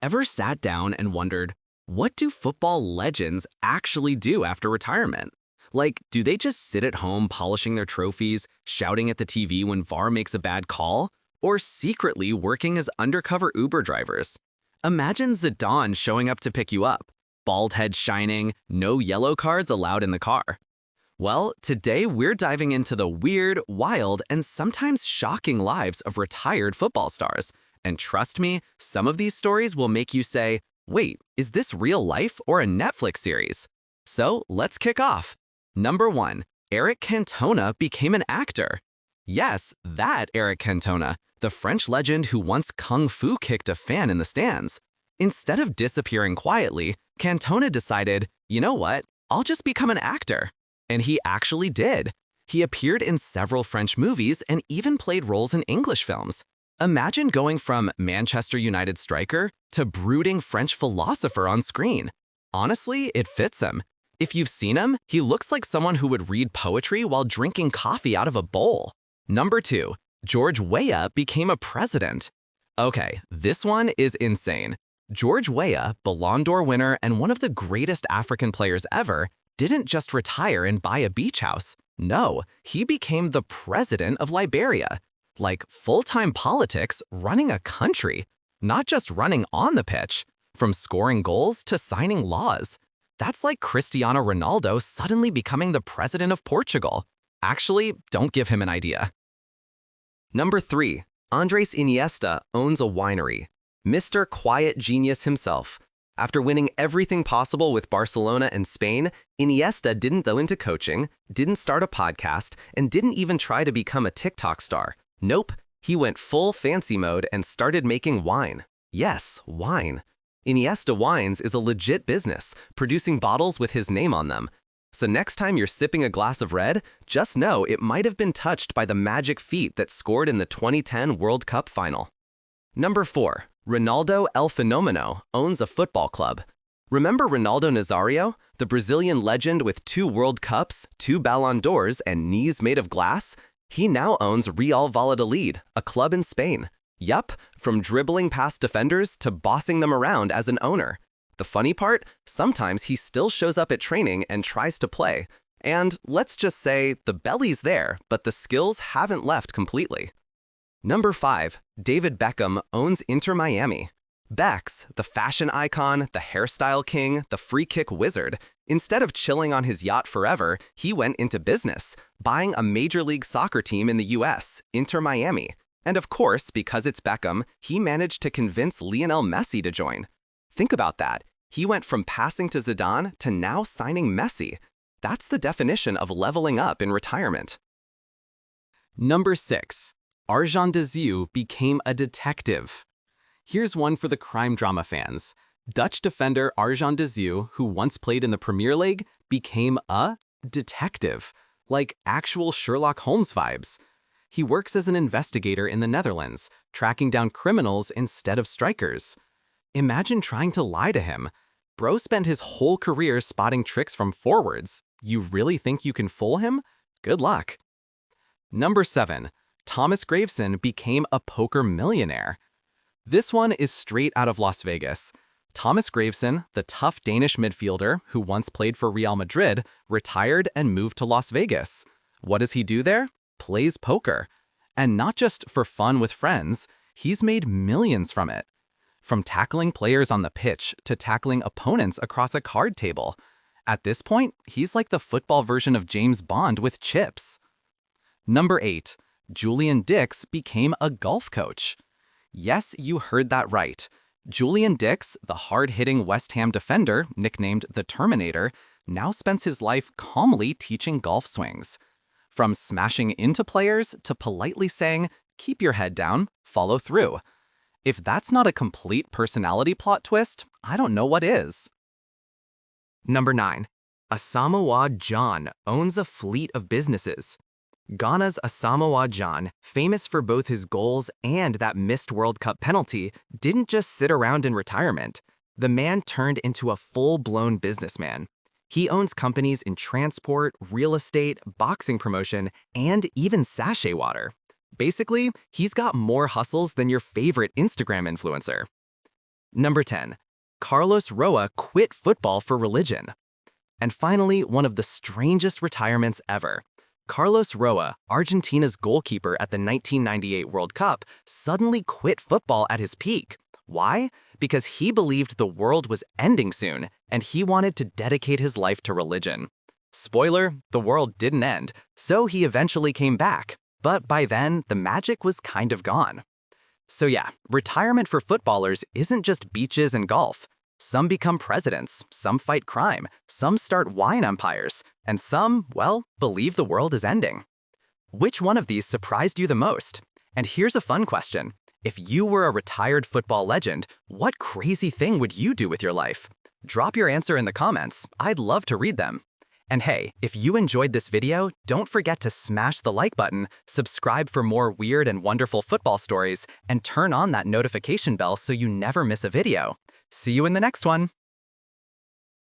Ever sat down and wondered, what do football legends actually do after retirement? Like, do they just sit at home polishing their trophies, shouting at the TV when VAR makes a bad call, or secretly working as undercover Uber drivers? Imagine Zidane showing up to pick you up, bald head shining, no yellow cards allowed in the car. Well, today we're diving into the weird, wild, and sometimes shocking lives of retired football stars. And trust me, some of these stories will make you say, wait, is this real life or a Netflix series? So let's kick off. Number 1, Eric Cantona became an actor. Yes, that Eric Cantona, the French legend who once kung fu kicked a fan in the stands. Instead of disappearing quietly, Cantona decided, you know what, I'll just become an actor. And he actually did. He appeared in several French movies and even played roles in English films. Imagine going from Manchester United striker to brooding French philosopher on screen. Honestly, it fits him. If you've seen him, he looks like someone who would read poetry while drinking coffee out of a bowl. Number 2, George Weah became a president. Okay, this one is insane. George Weah, Ballon d'Or winner and one of the greatest African players ever, didn't just retire and buy a beach house. No, he became the president of Liberia. Like full-time politics running a country, not just running on the pitch, from scoring goals to signing laws. That's like Cristiano Ronaldo suddenly becoming the president of Portugal. Actually, don't give him an idea. Number 3, Andres Iniesta owns a winery. Mr. Quiet Genius himself. After winning everything possible with Barcelona and Spain, Iniesta didn't go into coaching, didn't start a podcast, and didn't even try to become a TikTok star. Nope, he went full fancy mode and started making wine. Yes, wine. Iniesta Wines is a legit business, producing bottles with his name on them. So next time you're sipping a glass of red, just know it might have been touched by the magic feet that scored in the 2010 World Cup final. Number 4, Ronaldo El Fenomeno owns a football club. Remember Ronaldo Nazario, the Brazilian legend with 2 World Cups, 2 Ballon d'Ors, and knees made of glass? He now owns Real Valladolid, a club in Spain. Yup, from dribbling past defenders to bossing them around as an owner. The funny part, sometimes he still shows up at training and tries to play. And let's just say the belly's there, but the skills haven't left completely. Number 5, David Beckham owns Inter Miami. Becks, the fashion icon, the hairstyle king, the free kick wizard, instead of chilling on his yacht forever, he went into business, buying a Major League Soccer team in the US, Inter Miami. And of course, because it's Beckham, he managed to convince Lionel Messi to join. Think about that. He went from passing to Zidane to now signing Messi. That's the definition of leveling up in retirement. Number 6, Arjan Deziu became a detective. Here's one for the crime drama fans. Dutch defender Arjan Deziu, who once played in the Premier League, became a detective, like actual Sherlock Holmes vibes. He works as an investigator in the Netherlands, tracking down criminals instead of strikers. Imagine trying to lie to him. Bro spent his whole career spotting tricks from forwards. You really think you can fool him? Good luck. Number 7, Thomas Gravesen became a poker millionaire. This one is straight out of Las Vegas. Thomas Gravesen, the tough Danish midfielder who once played for Real Madrid, retired and moved to Las Vegas. What does he do there? Plays poker. And not just for fun with friends, he's made millions from it. From tackling players on the pitch to tackling opponents across a card table. At this point, he's like the football version of James Bond with chips. Number 8, Julian Dix became a golf coach. Yes, you heard that right. Julian Dix, the hard-hitting West Ham defender, nicknamed the Terminator, now spends his life calmly teaching golf swings. From smashing into players to politely saying, keep your head down, follow through. If that's not a complete personality plot twist, I don't know what is. Number 9, Asamoah Gyan owns a fleet of businesses. Ghana's Asamoah Gyan, famous for both his goals and that missed World Cup penalty, didn't just sit around in retirement. The man turned into a full-blown businessman. He owns companies in transport, real estate, boxing promotion, and even sachet water. Basically, he's got more hustles than your favorite Instagram influencer. Number 10. Carlos Roa quit football for religion. And finally, one of the strangest retirements ever. Carlos Roa, Argentina's goalkeeper at the 1998 World Cup, suddenly quit football at his peak. Why? Because he believed the world was ending soon, and he wanted to dedicate his life to religion. Spoiler, the world didn't end, so he eventually came back. But by then, the magic was kind of gone. So yeah, retirement for footballers isn't just beaches and golf. Some become presidents, some fight crime, some start wine empires, and some, well, believe the world is ending. Which one of these surprised you the most? And here's a fun question. If you were a retired football legend, what crazy thing would you do with your life? Drop your answer in the comments. I'd love to read them. And hey, if you enjoyed this video, don't forget to smash the like button, subscribe for more weird and wonderful football stories, and turn on that notification bell so you never miss a video. See you in the next one!